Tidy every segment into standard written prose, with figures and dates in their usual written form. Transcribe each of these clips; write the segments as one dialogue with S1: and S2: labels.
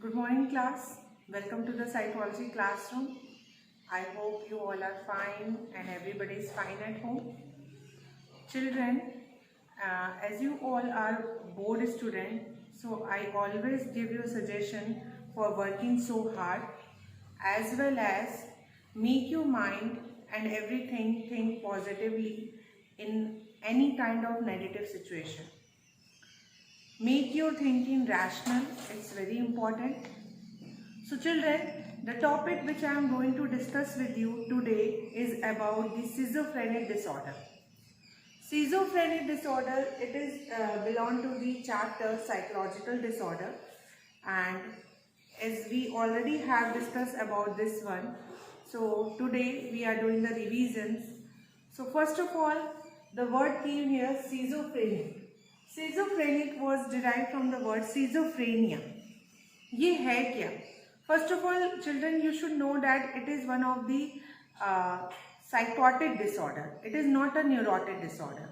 S1: Good morning, class. Welcome to the psychology classroom. I hope you all are fine and everybody is fine at home. Children, as you all are board student, so I always give you a suggestion for working so hard, as well as make your mind and everything think positively in any kind of negative situation. Make your thinking rational, it's very important. So children, the topic which I am going to discuss with you today is about the schizophrenic disorder. Schizophrenic disorder, it is belong to the chapter psychological disorder, and as we already have discussed about this one, so today we are doing the revisions. So first of all, the word came here schizophrenic. Schizophrenic was derived from the word schizophrenia. ये है क्या? First of all, children, you should know that it is one of the psychotic disorder. It is not a neurotic disorder.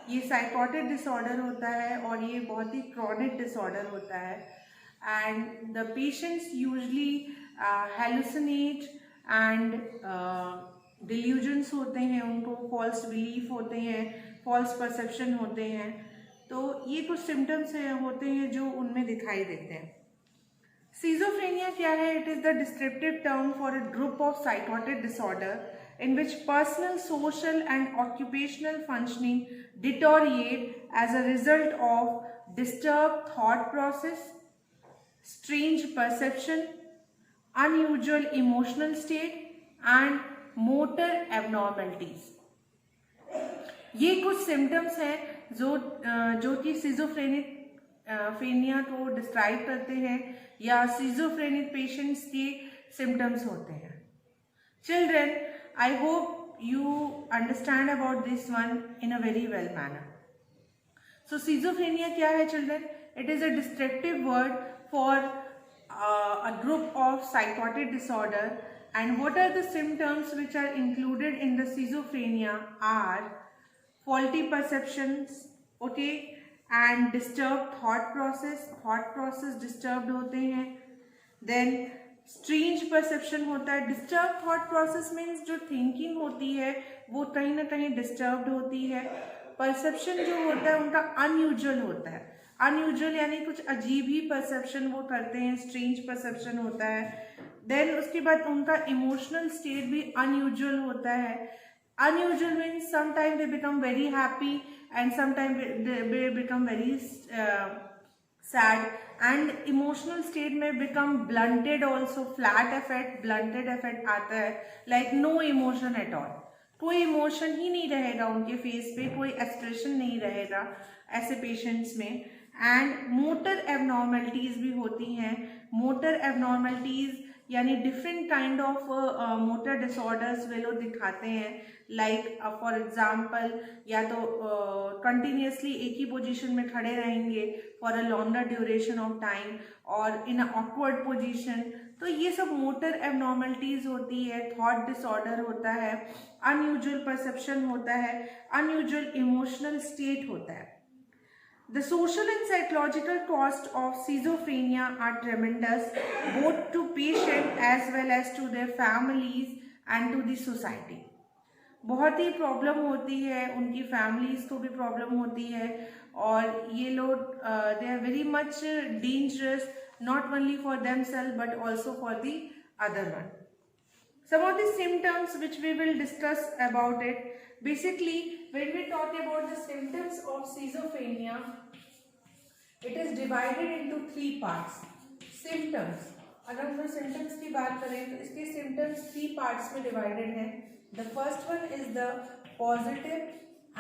S1: ये psychotic disorder होता है और ये बहुत ही chronic disorder होता है, and the patients usually hallucinate and delusions होते हैं, उनको false belief होते हैं, false perception होते हैं. तो ये कुछ symptoms होते हैं जो उनमें दिखाई देते हैं. Schizophrenia क्या है? It is the descriptive term for a group of psychotic disorder in which personal, social and occupational functioning deteriorate as a result of disturbed thought process, strange perception, unusual emotional state and motor abnormalities. ये कुछ symptoms हैं जो कि schizophrenic फेनिया को describe करते हैं या schizophrenic patients के सिम्टम्स होते हैं. Children, I hope you understand about this one in a very well manner. So schizophrenia क्या है children? It is a descriptive word for a group of psychotic disorder, and what are the symptoms which are included in the schizophrenia are faulty perceptions, okay, and disturbed thought process disturbed होते हैं. Then strange perception होता है. Disturbed thought process means जो thinking होती है वो कहीं ना कहीं disturbed होती है. Perception जो होता है उनका unusual होता है. Unusual यानी कुछ अजीब ही perception वो करते हैं, strange perception होता है. Then उसके बाद उनका emotional state भी unusual होता है. Unusual means sometimes they become very happy and sometimes they become very sad, and emotional state may become blunted also. Flat affect, blunted affect आता है, like no emotion at all. कोई emotion ही नहीं रहेगा उनके face पे, कोई expression नहीं रहेगा ऐसे पेशेंट्स में. एंड मोटर एबनॉर्मलिटीज भी होती हैं. मोटर एबनॉर्मलिटीज यानी different kind of motor disorders वे लोग दिखाते हैं. लाइक फॉर एग्जांपल, या तो कंटिन्यूसली एक ही पोजीशन में खड़े रहेंगे for a longer duration of time और इन अ ऑकवर्ड पोजीशन. तो ये सब मोटर एबनॉर्मलिटीज होती है. थॉट डिसऑर्डर होता है, अनयूजुअल परसेप्शन होता है, अनयूजुअल इमोशनल स्टेट होता है. The social and psychological cost of schizophrenia are tremendous, both to patient as well as to their families and to the society. बहुत ही problem होती है, उनकी फैमिलीज को भी प्रॉब्लम होती है, और ये लोग they are very much dangerous, not only for themselves but also for the other one. Some of the symptoms which we will discuss about it. Basically, when we talk about the symptoms of schizophrenia, it is divided into three parts. Symptoms, अगर हम symptoms की बात करें तो इसके symptoms three parts में divided हैं. The first one is the positive,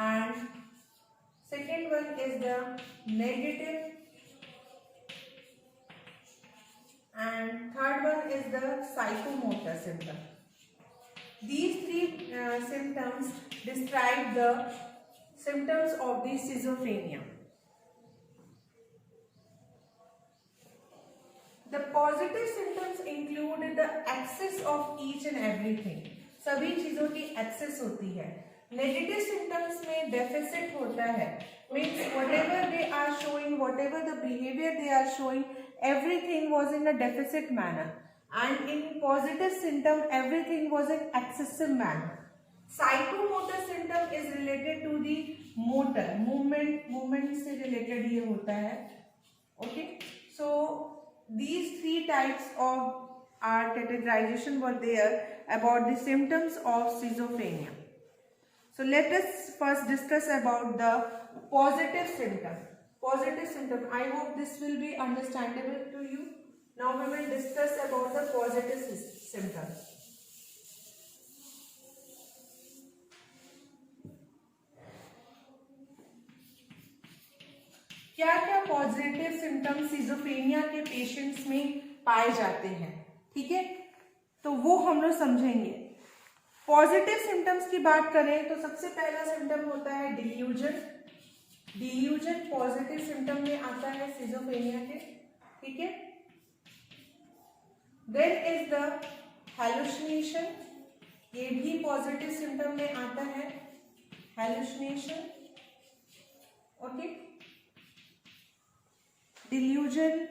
S1: and second one is the negative, and third one is the psychomotor symptom. These three symptoms describe the symptoms of the schizophrenia. The positive symptoms include the excess of each and everything. सभी चीजों की excess होती है. Negative symptoms में deficit होता है. Means whatever they are showing, whatever the behavior they are showing, everything was in a deficit manner, and in positive symptom everything was in excessive manner. Psychomotor symptom is related to the motor movement से related ये होता है. Okay, so these three types of our categorization were there about the symptoms of schizophrenia. So let us first discuss about the positive symptom. Positive symptom, I hope this will be understandable to you. Now we will discuss about the positive symptom. क्या क्या positive symptoms schizophrenia के patients में पाए जाते हैं, ठीक है, तो वो हम लोग समझेंगे. पॉजिटिव सिम्टम्स की बात करें तो सबसे पहला सिम्टम होता है डिल्यूजन. डिल्यूजन पॉजिटिव सिम्टम में आता है सिजोफ्रेनिया के, ठीक है. देन इज द हैलुसिनेशन, ये भी पॉजिटिव सिम्टम में आता है, hallucination. Okay, delusion,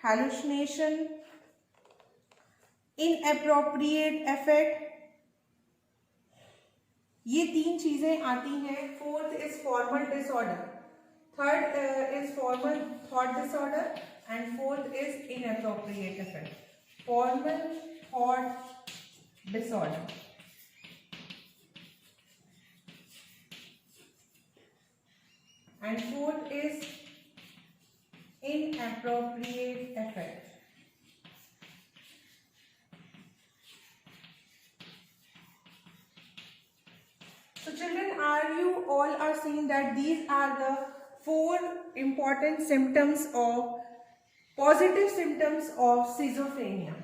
S1: hallucination, inappropriate affect, ये तीन चीजें आती हैं. Fourth is formal disorder, third is formal thought disorder and fourth is inappropriate affect. Formal thought disorder and fourth is inappropriate effect. So children, are you all are seeing that these are the four important symptoms of positive symptoms of schizophrenia: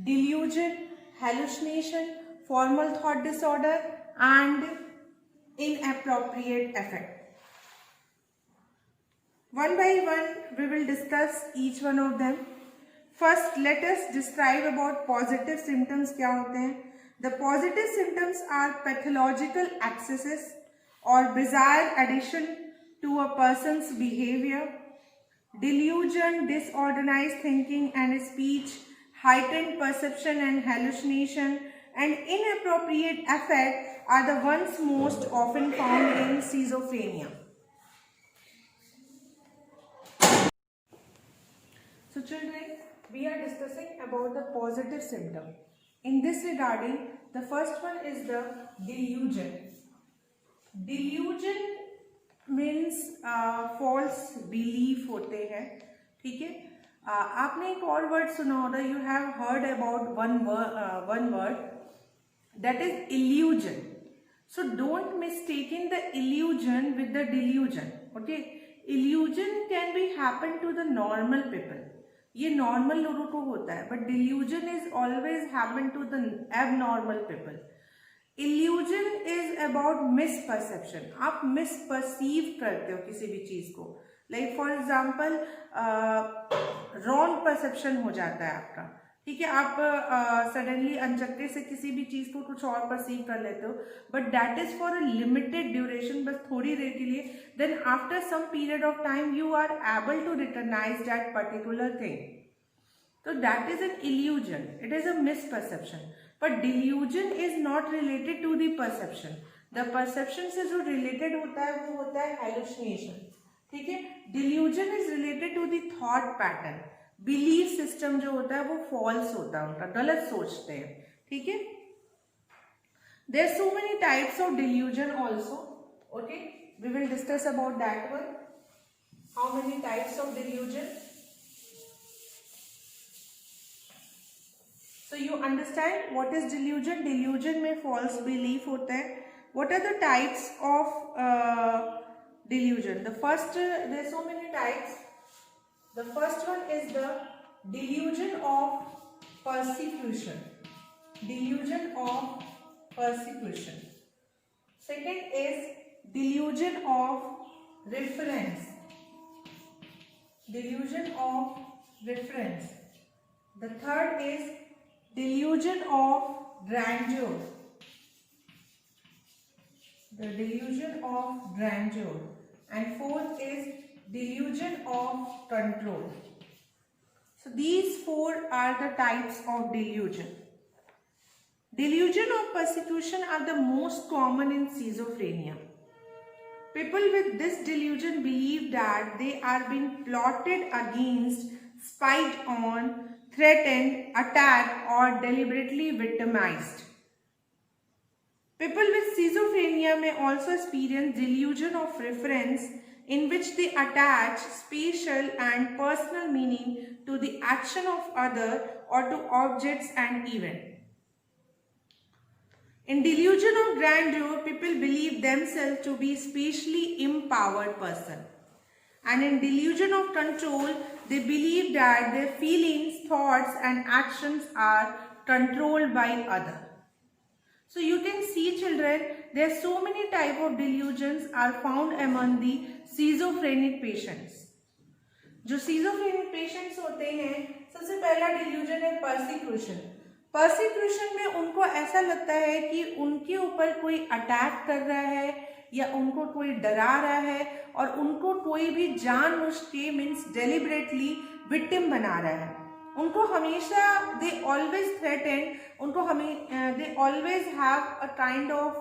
S1: delusion, hallucination, formal thought disorder and inappropriate affect. One by one we will discuss each one of them. First let us describe about positive symptoms. क्या होते हैं? The positive symptoms are pathological excesses or bizarre addition to a person's behavior, delusion, disorganized thinking and speech, heightened perception and hallucination, and inappropriate affect are the ones most often found in schizophrenia. So children, we are discussing about the positive symptom. In this regarding, the first one is the delusion. Delusion means false belief होते हैं, ठीक है. आपने एक और word सुना होगा, you have heard about one word that is illusion. So don't mistake the illusion with the delusion. Okay, illusion can be happen to the normal people. ये नॉर्मल लोगों को होता है, but delusion is always happen to the abnormal people. Illusion is about misperception. आप misperceive करते हो किसी भी चीज को. Like for example wrong perception हो जाता है आपका, ठीक है. आप सडनली अनचक्के से किसी भी चीज को कुछ और परसीव कर लेते हो, but that is for a limited duration, बस थोड़ी देर के लिए. Then after some period of time you are able to recognise that particular thing. तो that is an illusion, it is a misperception. But delusion is not related to the perception. The perception से जो related होता है वो होता है hallucination, ठीक है. Delusion is related to the thought pattern. Belief system जो होता है वो फॉल्स होता है, उनका गलत सोचते हैं, ठीक है. There are so many types of delusion also. Okay, we will discuss about that one. How many types of delusion? So you understand what is delusion. Delusion में फॉल्स बिलीफ होता है. What are the types of delusion? The first, there are so many types. The first one is the delusion of persecution. Delusion of persecution. Second is delusion of reference. Delusion of reference. The third is delusion of grandeur. The delusion of grandeur. And fourth is delusion of control. So these four are the types of delusion. Delusion of persecution are the most common in schizophrenia. People with this delusion believe that they are being plotted against, spied on, threatened, attacked, or deliberately victimized. People with schizophrenia may also experience delusion of reference, in which they attach spatial and personal meaning to the action of other or to objects and events. In delusion of grandeur, people believe themselves to be spatially empowered person. And in delusion of control, they believe that their feelings, thoughts, and actions are controlled by others. So you can see, children, there are so many type of delusions are found among the schizophrenic patients. जो schizophrenic patients होते हैं, सबसे पहला delusion है persecution. Persecution में उनको ऐसा लगता है कि उनके ऊपर कोई अटैक कर रहा है या उनको कोई डरा रहा है और उनको कोई भी जानबूझ के मीन्स डेलिबरेटली विक्टिम बना रहा है. उनको हमेशा दे ऑलवेज थ्रेटेन, उनको they always have a kind of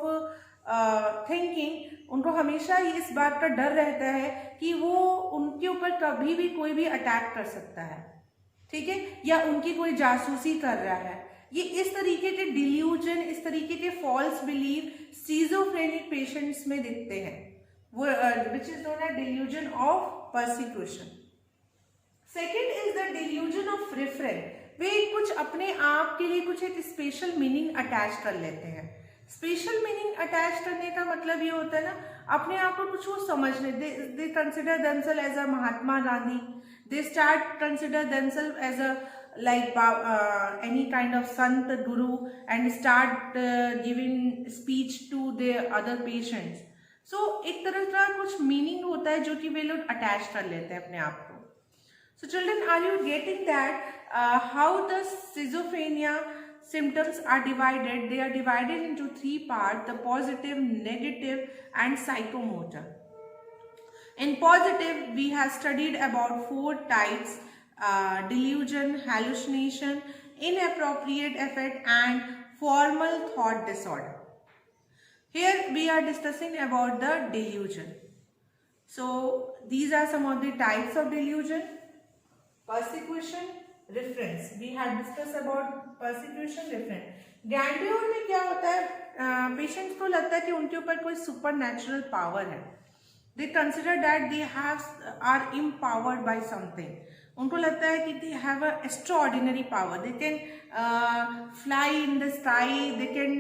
S1: thinking, उनको हमेशा इस बात का डर रहता है कि वो उनके ऊपर कभी भी कोई भी अटैक कर सकता है, ठीक है, या उनकी कोई जासूसी कर रहा है. ये इस तरीके के डिल्यूजन, इस तरीके के फॉल्स बिलीव स्किज़ोफ्रेनिक पेशेंट्स में दिखते हैं, वो which is known as delusion of persecution. Second is the delusion of reference. वे कुछ अपने आप के लिए कुछ एक स्पेशल मीनिंग अटैच कर लेते हैं. स्पेशल मीनिंग अटैच करने का मतलब ये होता है ना, अपने आप को कुछ वो समझने, they consider themselves as a Mahatma Gandhi, they start consider themselves as a like any kind of sant guru and start giving speech to their other patients. So एक तरह का कुछ मीनिंग होता है जो कि वे लोग अटैच कर लेते हैं अपने आप को. So children, are you getting that how the schizophrenia symptoms are divided? They are divided into three parts: the positive, negative, and psychomotor. In positive, we have studied about four types: delusion, hallucination, inappropriate affect, and formal thought disorder. Here we are discussing about the delusion. So these are some of the types of delusion. Persecution, reference. We have discussed about persecution, reference. Grandeur में क्या होता है, patients को लगता है कि उनके ऊपर कोई सुपर नेचुरल पावर है. They consider that they are empowered by something. उनको लगता है कि they have a extraordinary power. They can fly in the sky. They can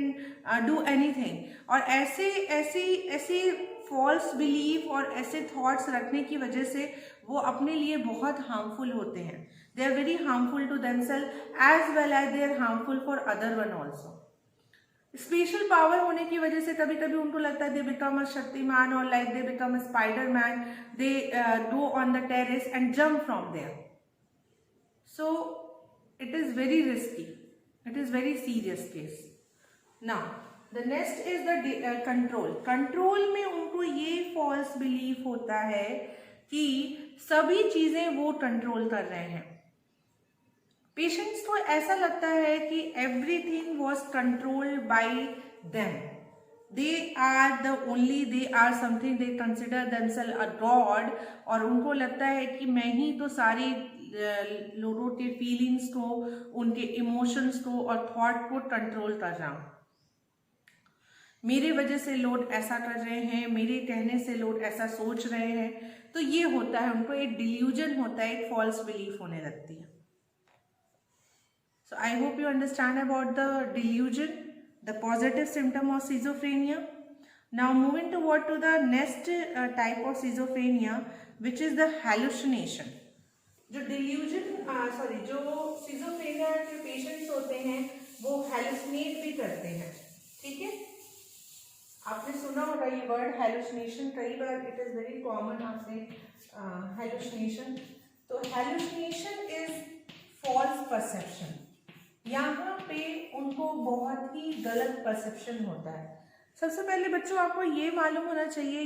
S1: do anything. और ऐसी फॉल्स बिलीफ और ऐसे थॉट्स रखने की वजह से वो अपने लिए बहुत हार्मफुल होते हैं. They are very harmful to themselves as well as they are harmful for other one also. Special power होने की वजह से कभी कभी उनको लगता है दे बिकम अ शक्तिमान और like they become a Spiderman. They go on the terrace and jump from there. So it is very risky, it is very serious case. Now the next is the control. Control में उनको ये false belief होता है कि सभी चीजें वो control कर रहे हैं. पेशेंट्स को ऐसा लगता है कि everything was controlled by them. They are the only, they are something, they consider themselves a god. और उनको लगता है कि मैं ही तो सारी लोगों के फीलिंग्स को, उनके इमोशंस को और थॉट को कंट्रोल कर रहा हूँ. मेरे वजह से लोग ऐसा कर रहे हैं, मेरे कहने से लोग ऐसा सोच रहे हैं. तो ये होता है, उनको एक डिल्यूजन होता है, एक फॉल्स बिलीफ होने लगती है. So I hope you understand about the delusion, the positive symptom of schizophrenia. Now moving to the next type of schizophrenia, which is the hallucination. जो schizophrenia के patients होते हैं वो hallucinate भी करते हैं, ठीक है. आपने सुना होगा ये वर्ड hallucination कई बार, it is very common आपने hallucination. तो hallucination is false perception. यहाँ पे उनको बहुत ही गलत परसेप्शन होता है. सबसे पहले बच्चों आपको ये मालूम होना चाहिए,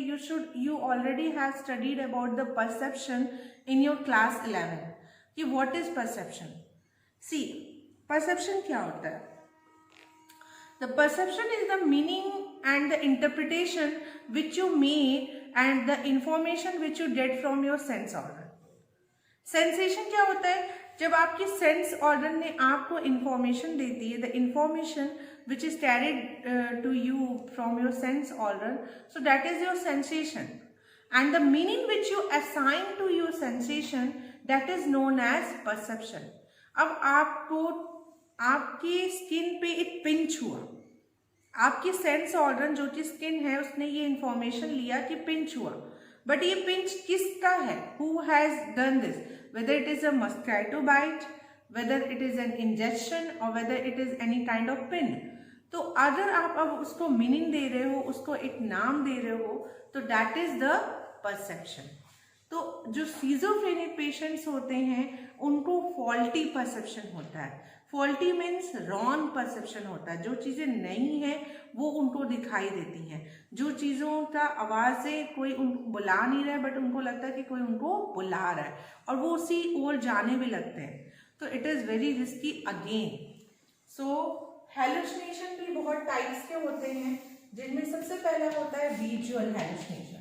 S1: you already have studied about the perception in your class 11. कि what is perception. See, perception क्या होता है? The perception is the meaning and the interpretation which you make and the information which you get from your sense organ. Sensation क्या होता है? जब आपकी sense organ ने आपको इंफॉर्मेशन देती है, the information which is carried to you from your sense organ, so that is your sensation, and the meaning which you assign to your sensation, that is known as perception. अब आपको आपकी skin पे एक pinch हुआ, आपकी sense organ जो कि skin है उसने ये इंफॉर्मेशन लिया कि पिंच हुआ, बट ये पिंच किसका है? Who has done this? Whether it is a mosquito bite, whether it is an injection, और whether it is any kind of pin. तो अगर आप अब उसको मीनिंग दे रहे हो, उसको एक नाम दे रहे हो, तो दैट इज द परसेप्शन। तो जो सीजोफ्रेनिक पेशेंट्स होते हैं उनको फॉल्टी परसेप्शन होता है। फॉल्टी मीन्स रॉन्ग परसेप्शन होता है। जो चीज़ें नहीं हैं वो उनको दिखाई देती हैं, जो चीज़ों का आवाज़ें कोई उनको बुला नहीं रहा है बट उनको लगता है कि कोई उनको बुला रहा है, और वो उसी ओर जाने भी लगते हैं। तो it is very risky again. So hallucination भी बहुत टाइप्स के होते हैं, जिनमें सबसे पहला होता है विजुअल हेलुसिनेशन।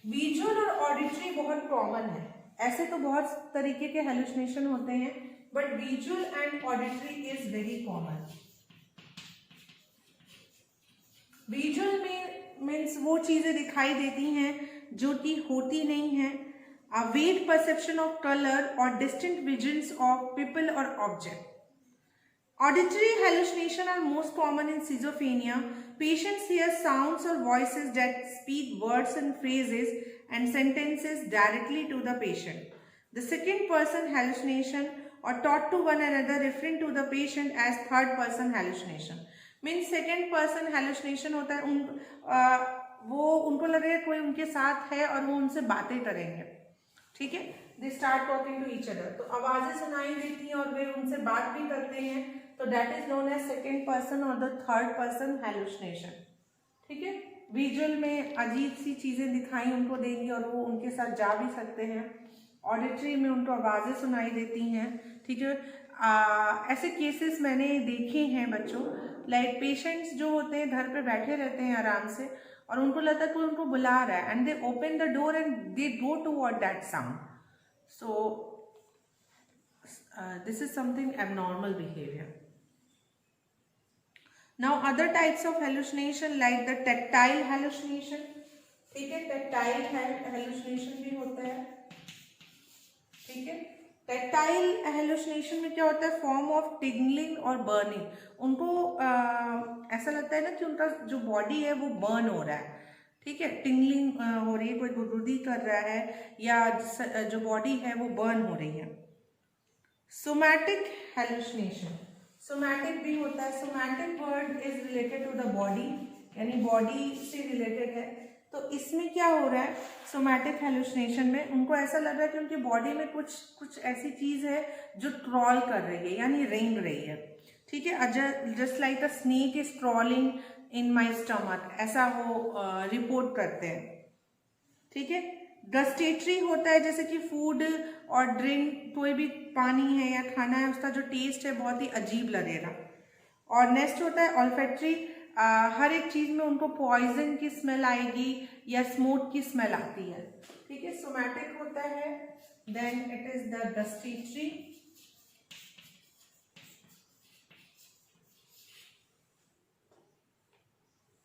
S1: विजुअल और ऑडिटरी बहुत कॉमन है। ऐसे तो बहुत तरीके के हेलुसिनेशन होते हैं, but visual and auditory is very common. Visual में मीन्स वो चीजें दिखाई देती हैं जो कि होती नहीं है। a vague perception of color or distant visions of people or object. Auditory hallucination are most common in schizophrenia. Patients hear sounds or voices that speak words and phrases and sentences directly to the patient. The second person hallucination or taught to one another referring to the patient as third person hallucination. Means second person hallucination होता है वो उनको लगेगा कोई उनके साथ है और वो उनसे बातें करेंगे, ठीक है। They start talking to each other, तो आवाजें सुनाई देती हैं और वे उनसे बात भी करते हैं, तो that is known as second person और द थर्ड पर्सन हेलुसिनेशन, ठीक है। विजुअल में अजीब सी चीजें दिखाई उनको देंगी और वो उनके साथ जा भी सकते हैं। ऑडिटरी में उनको आवाजें सुनाई देती हैं, ठीक है। ऐसे केसेस मैंने देखे हैं बच्चों, लाइक पेशेंट्स जो होते हैं घर पे बैठे रहते हैं आराम से और उनको लगता है कोई उनको बुला रहा है, and they open the door and they go toward that sound. So this is something abnormal behavior. Now other types of hallucination like the tactile hallucination, ठीक है, tactile hallucination भी होता है, ठीक है। tactile hallucination में क्या होता है? फॉर्म ऑफ टिंगलिंग और बर्निंग। उनको ऐसा लगता है ना कि उनका जो बॉडी है वो बर्न हो रहा है, ठीक है, टिंगलिंग हो रही है, कोई गुदगुदी कर रहा है या जो बॉडी है वो बर्न हो रही है। सोमैटिक हेलुसिनेशन, सोमैटिक भी होता है। Somatic word is related to the body, यानी बॉडी से रिलेटेड है। तो इसमें क्या हो रहा है? सोमैटिक हेलुसिनेशन में उनको ऐसा लग रहा है कि उनकी बॉडी में कुछ ऐसी चीज है जो क्रॉल कर रही है, यानी रेंग रही है, ठीक है। Just like a snake is crawling in my stomach, ऐसा वो रिपोर्ट करते हैं, ठीक है। गस्टेटरी होता है, जैसे कि फूड और ड्रिंक, कोई भी पानी है या खाना है उसका जो टेस्ट है बहुत ही अजीब लगेगा। और नेक्स्ट होता है ऑल्फैक्टरी, हर एक चीज में उनको पॉइजन की स्मेल आएगी या स्मोक की स्मेल आती है, ठीक है। सोमैटिक होता है, then it is the gustatory,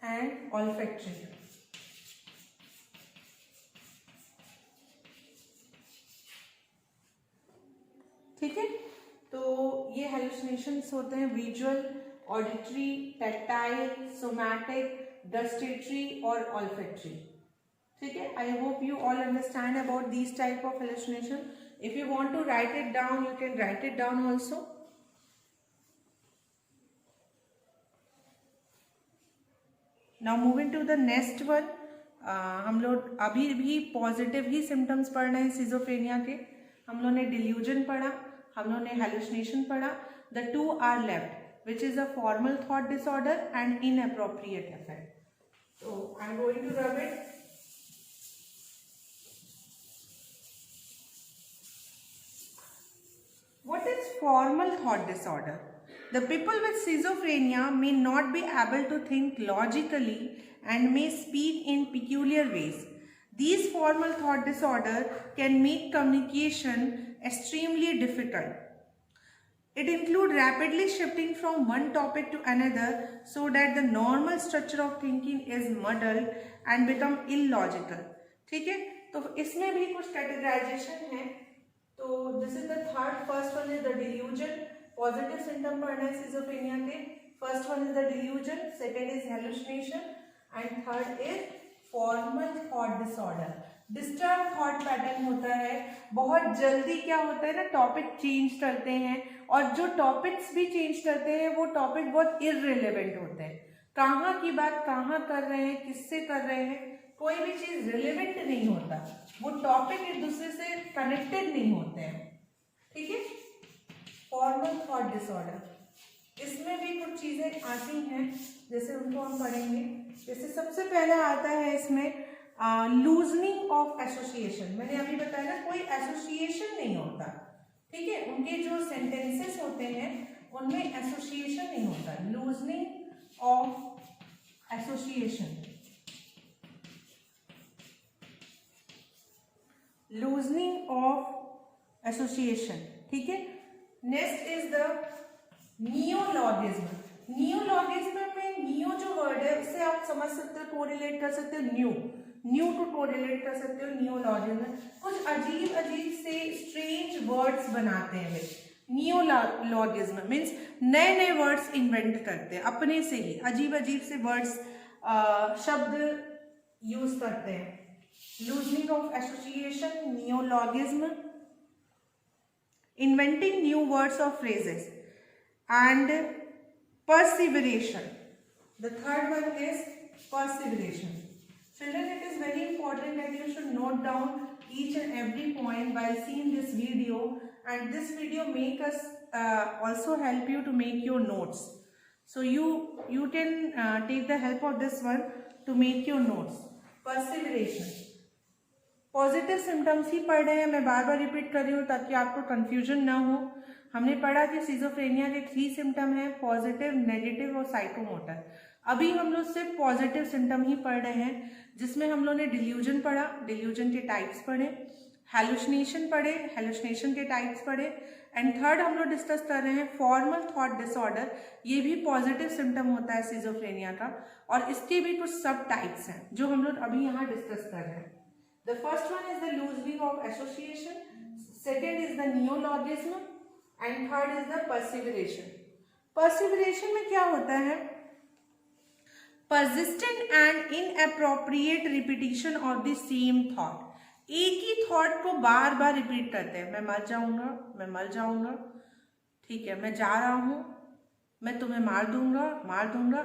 S1: and olfactory, ठीक है। तो ये हेलुसिनेशंस होते हैं visual, auditory, tactile, somatic, gustatory और ऑल्फैक्टरी, ठीक है। I hope you all understand about this type of hallucination. If you want to write it down you can write it down also. Now moving to the next one, हम लोग अभी भी positive ही symptoms पढ़ रहे हैं schizophrenia के। हम लोगों ने डिल्यूजन पढ़ा, हम लोगों ने हेलुसिनेशन पढ़ा। The two are left which is a formal thought disorder and inappropriate affect. तो I am going to rub it. formal thought disorder. The people with schizophrenia may not be able to think logically and may speak in peculiar ways. These formal thought disorder can make communication extremely difficult. It includes rapidly shifting from one topic to another so that the normal structure of thinking is muddled and become illogical. ठीक है, तो इसमें भी कुछ categorisation है. तो this is the third. First one is the delusion. Positive symptom पढ़ना है सिजोफ्रेनिया के. First one is the delusion, second is hallucination and third is formal thought disorder. Disturb thought pattern होता है. बहुत जल्दी क्या होता है ना, टॉपिक चेंज करते हैं और जो टॉपिक्स भी चेंज करते हैं वो टॉपिक बहुत इररिलेवेंट होते हैं. कहाँ की बात कहाँ कर रहे हैं, किससे कर रहे हैं, कोई भी चीज रिलेवेंट नहीं होता. वो टॉपिक एक दूसरे से कनेक्टेड नहीं होते हैं. ठीक है. फॉर्मल थॉट डिसऑर्डर, इसमें भी कुछ चीजें आती हैं जैसे उनको हम पढ़ेंगे. जैसे सबसे पहला आता है इसमें लूजनिंग ऑफ एसोसिएशन. मैंने अभी बताया ना, कोई एसोसिएशन नहीं होता. ठीक है. उनके जो सेंटेंसेस होते हैं उनमें एसोसिएशन नहीं होता. Loosening of association, loosening of association. ठीक है. Next is the neologism. Neologism में नियो जो वर्ड है उससे आप समझ सकते हो, कोरिलेट कर सकते हो. न्यू टू कोरिलेट कर सकते हो. नियोलॉगिज्म कुछ अजीब अजीब से स्ट्रेंज वर्ड्स बनाते हैं. नियोलॉगिज्म मीन्स नए नए वर्ड्स इन्वेंट करते हैं अपने से ही. अजीब अजीब से वर्ड्स शब्द यूज करते हैं. Loosening of association, neologism, inventing new words or phrases, and perseveration. The third one is perseveration. Children, it is very important that you should note down each and every point while seeing this video, and this video make us also help you to make your notes. So you can take the help of this one to make your notes. Perseveration. Positive symptoms ही पढ़ रहे हैं. मैं बार बार repeat कर रही हूँ ताकि आपको कंफ्यूजन ना हो. हमने पढ़ा कि सिजोफ्रेनिया के 3 सिम्टम हैं, पॉजिटिव, नेगेटिव और साइकोमोटर. अभी हम लोग सिर्फ पॉजिटिव सिम्टम ही पढ़ रहे हैं, जिसमें हम लोग ने डिल्यूजन पढ़ा, डिल्यूजन के टाइप्स पढ़े, हेलुसिनेशन पढ़े, हेलुसिनेशन के टाइप्स पढ़े, एंड थर्ड हम लोग डिस्कस कर रहे हैं फॉर्मल थॉट डिसऑर्डर. ये भी पॉजिटिव सिम्टम होता है सिजोफ्रेनिया का, और इसके भी कुछ सब टाइप्स हैं जो हम लोग अभी यहाँ डिस्कस कर रहे हैं. The first one is the loosening of association, second is the neologism, and third is the perseveration. Perseveration में क्या होता है? Persistent and inappropriate repetition of the same thought. एक ही थॉट को बार बार रिपीट करते हैं. मैं मर जाऊंगा, मैं मर जाऊंगा, ठीक है, मैं जा रहा हूँ, मैं तुम्हें मार दूंगा, मार दूंगा.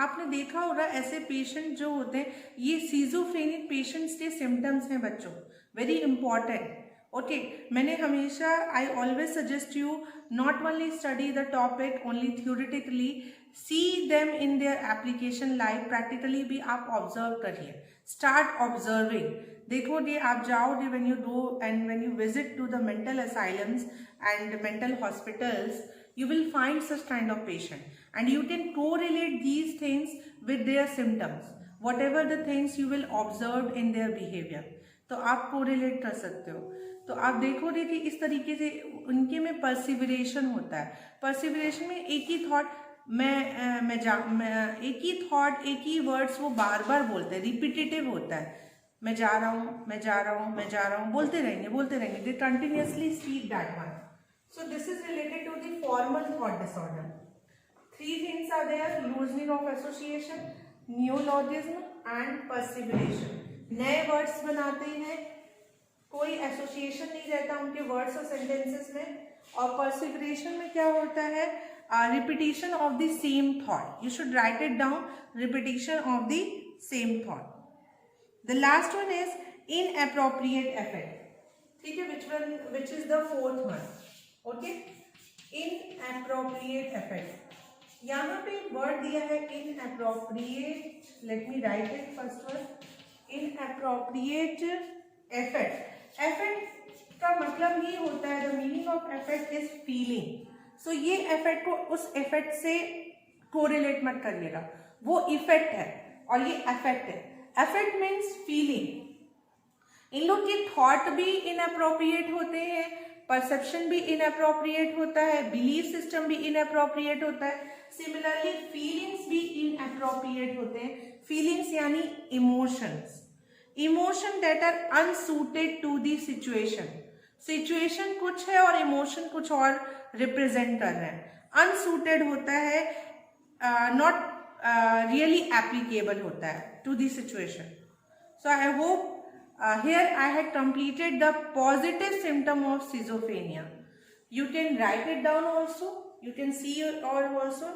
S1: आपने देखा होगा ऐसे पेशेंट जो होते हैं, ये सीजोफ्रेनिक पेशेंट्स के सिम्टम्स हैं बच्चों. Very important. ओके, मैंने हमेशा, I always suggest you not only study the topic only theoretically, see them in their application life. Practically भी आप ऑब्जर्व करिए. Start observing. देखोगे, आप जाओगे, when you go and when you visit to the mental asylums and mental hospitals, you will find such kind of patient, and you can correlate these things with their symptoms, whatever the things you will observe in their behavior. तो आप correlate कर सकते हो. तो आप देखोगे कि इस तरीके से उनके में perseveration होता है. perseveration में एक ही थॉट, एक ही थॉट, एक ही वर्ड्स वो बार बार बोलते हैं. रिपीटेटिव होता है. मैं जा रहा हूँ, मैं जा रहा हूँ, मैं जा रहा हूँ, बोलते रहेंगे, बोलते रहेंगे. They continuously speak that one. So this is related to the formal thought disorder. 3 things are there: loosening of association, neologism and perseveration. नए वर्ड्स बनाते हैं, कोई एसोसिएशन नहीं रहता उनके वर्ड्स और सेंटेंसेस में. और perseveration में क्या होता है? Repetition of the same thought. You should write it down. Repetition of the same thought. The last one is inappropriate effect. ठीक है, which is the fourth one. Okay, inappropriate affect. यहाँ पे वर्ड दिया है inappropriate. Let me write it first word. Inappropriate affect. Affect इसका मतलब ये होता है, the meaning of affect is feeling. So ये अफेक्ट को उस इफेक्ट से कोरिलेट मत करिएगा, वो इफेक्ट है और ये अफेक्ट है। Affect means feeling. इन लोग के थॉट भी इनअप्रोप्रिएट होते हैं, परसेप्शन भी इनअप्रोप्रिएट होता है, बिलीफ सिस्टम भी इनअप्रोप्रिएट होता है, सिमिलरली फीलिंग्स भी इनअप्रोप्रिएट होते हैं। फीलिंग्स यानी emotions, emotion that are unsuited to the situation. Situation कुछ है और इमोशन कुछ और रिप्रेजेंट कर रहे हैं। अनसूटेड होता है, नॉट रियली एप्लीकेबल होता है to the situation. So I hope here I had completed the positive symptom of schizophrenia. You can write it down also, you can see it all also.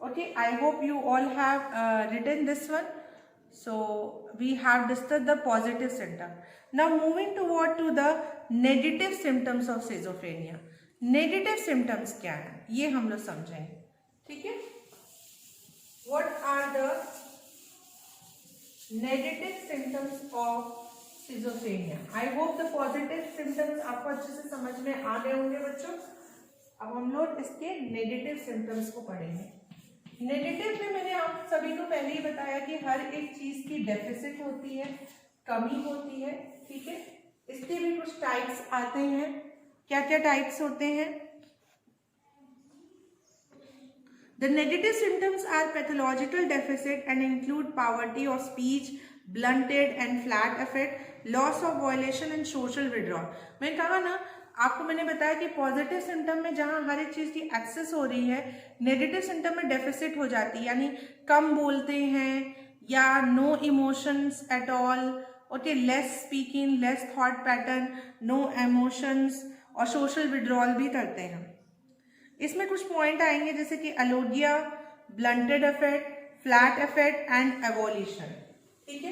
S1: Okay, I hope you all have written this one. So we have discussed the positive symptom. Now moving to the negative symptoms of schizophrenia. Negative symptoms क्या है ये हम लोग समझेंगे, ठीक है। What are the negative symptoms of schizophrenia? I hope the positive symptoms आपको अच्छे से समझ में आ गए होंगे बच्चों। अब हम लोग इसके नेगेटिव सिम्टम्स को पढ़ेंगे। नेगेटिव में मैंने आप सभी को पहले ही बताया कि हर एक चीज की डेफिसिट होती है, कमी होती है, ठीक है। इसके भी कुछ टाइप्स आते हैं। क्या क्या टाइप्स होते हैं? The negative symptoms are pathological deficit and include poverty of speech, blunted and flat affect, loss of violation and social withdrawal. मैं कहा ना, आपको मैंने बताया कि पॉजिटिव सिम्टम में जहाँ हर एक चीज़ की एक्सेस हो रही है, नेगेटिव सिम्टम में डेफिसिट हो जाती है, यानी कम बोलते हैं या no emotions at all, okay, less speaking, less thought pattern, no emotions और सोशल विड्रॉल भी करते हैं। इसमें कुछ पॉइंट आएंगे जैसे कि alogia, blunted affect, flat affect and avolition, ठीक है।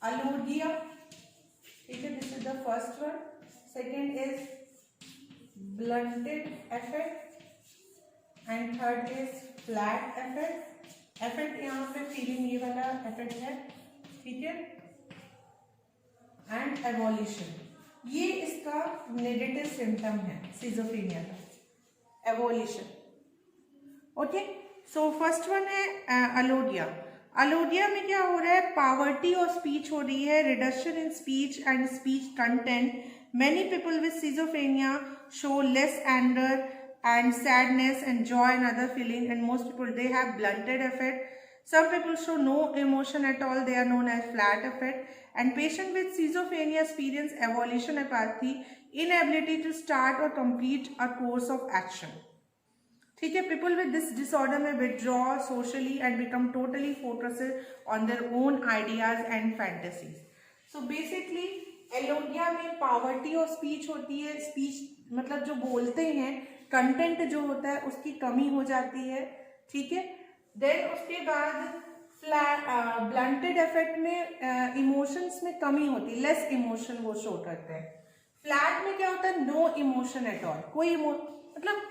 S1: अलोडिया, ठीक है, this is the first one. Second is blunted affect and third is flat affect. Affect यहाँ पे फीलिंग ये वाला इफेक्ट है, ठीक है, एंड एवोल्यूशन। ये इसका नेगेटिव सिम्टम है सिजोफ्रेनिया का, evolution, okay. So first one है अलोडिया। अलोडिया में क्या हो रहा है? पावर्टी ऑफ स्पीच हो रही है, reduction in speech and speech content. Many people with schizophrenia show less anger and sadness and joy and other feeling, and most people they have blunted affect. Some people show no emotion at all, they are known as flat affect. And patient with schizophrenia experience evolution apathy, inability to start or complete a course of action. ठीक है, people with this disorder may withdraw socially and become totally focused on their own ideas and fantasies. So basically Elodea में poverty और speech होती है, speech मतलब जो बोलते हैं, कंटेंट जो होता है उसकी कमी हो जाती है, ठीक है। देन उसके बाद ब्लंटेड इफेक्ट में इमोशंस में कमी होती है, लेस इमोशन वो शो करते हैं। फ्लैट में क्या होता है? नो इमोशन एट ऑल, कोई मतलब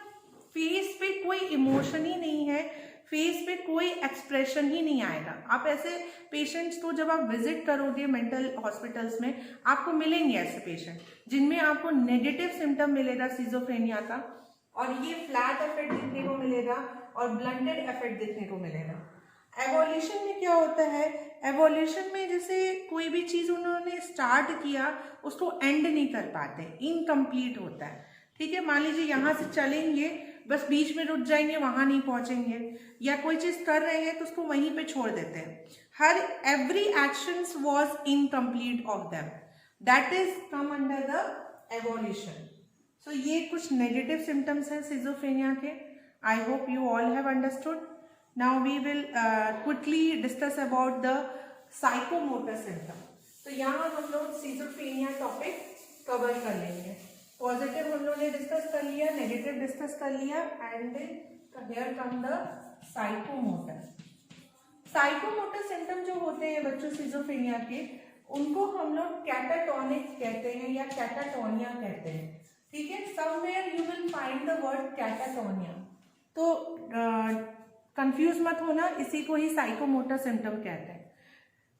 S1: फेस पे कोई इमोशन ही नहीं है, फेस पे कोई एक्सप्रेशन ही नहीं आएगा। आप ऐसे पेशेंट्स को जब आप विजिट करोगे मेंटल हॉस्पिटल्स में, आपको मिलेंगे ऐसे पेशेंट जिनमें आपको नेगेटिव सिम्टम मिलेगा सिजोफ्रेनिया का, और ये फ्लैट इफेक्ट देखने को मिलेगा और ब्लंटेड इफेक्ट देखने को मिलेगा। एवोल्यूशन में क्या होता है? एवोल्यूशन में जैसे कोई भी चीज़ उन्होंने स्टार्ट किया उसको एंड नहीं कर पाते, इनकम्प्लीट होता है, ठीक है। मान लीजिए यहाँ से चलेंगे, बस बीच में रुक जाएंगे, वहां नहीं पहुंचेंगे, या कोई चीज कर रहे हैं तो उसको वहीं पे छोड़ देते हैं। हर every actions was incomplete of them, that is come under the avolition. So ये कुछ नेगेटिव सिम्टम्स हैं सिजोफ्रेनिया के। I hope you all have understood. Now we will quickly discuss about the psychomotor symptom. तो यहाँ हम लोग schizophrenia topic cover कर लेंगे। पॉजिटिव हम लोगों ने डिस्कस कर लिया, नेगेटिव डिस्कस कर लिया, and here come the psychomotor. Psychomotor symptom जो होते हैं बच्चों सिजोफ्रेनिया के, उनको हम लोग कैटाटोनिक कहते हैं या कैटाटोनिया कहते हैं, ठीक है। Somewhere you will find the word catatonia, तो कंफ्यूज मत होना, इसी को ही साइकोमोटर सिम्टम कहते हैं।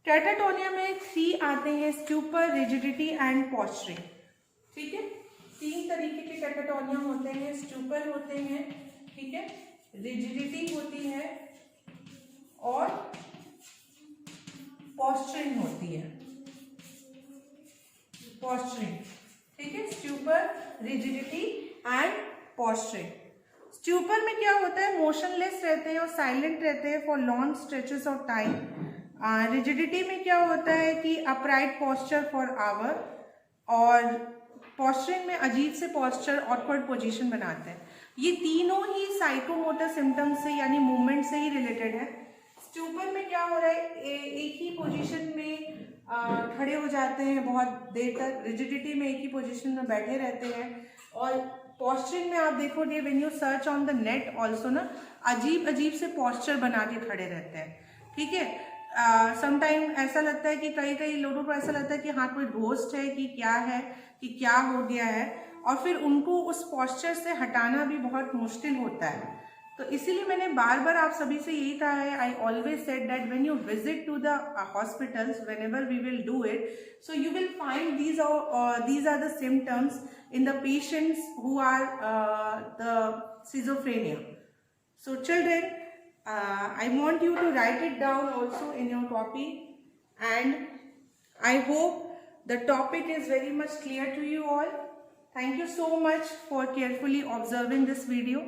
S1: कैटाटोनिया में 3 आते हैं, स्टूपर, रिजिडिटी एंड पोस्चरिंग। ठीक है, 3 तरीके के कैटाटोनिया होते हैं, स्टूपर होते हैं, ठीक है, रिजिडिटी होती है और पोस्चरिंग होती है। पोस्चरिंग, ठीक है, stupor, rigidity and posturing. Stupor में क्या होता है, मोशनलेस रहते हैं और साइलेंट रहते हैं for long stretches of time. Rigidity में क्या होता है कि अपराइट पोस्चर फॉर आवर, और पोस्चरिंग में अजीब से पोस्चर, ऑकवर्ड पोजीशन बनाते हैं। ये तीनों ही साइकोमोटर सिम्टम्स से यानी मूवमेंट से ही रिलेटेड है। स्टूपर में क्या हो रहा है, एक ही पोजीशन में खड़े हो जाते हैं बहुत देर तक। रिजिडिटी में एक ही पोजीशन में बैठे रहते हैं। और पोस्चरिंग में आप देखोगे when you search on the net also ना, अजीब अजीब से पोस्चर बना के खड़े रहते हैं। ठीक है, समटाइम ऐसा लगता है कि कई लोगों को ऐसा लगता है कि हाँ कोई घोस्ट है कि क्या है, कि क्या हो गया है, और फिर उनको उस पोस्चर से हटाना भी बहुत मुश्किल होता है। तो इसीलिए मैंने बार बार आप सभी से यही कहा है, I always said that when you visit to the hospitals, whenever we will do it, so you will find these are the symptoms in the patients who are the schizophrenia. So children, I want you to write it down also in your copy, and I hope the topic is very much clear to you all. Thank you so much for carefully observing this video.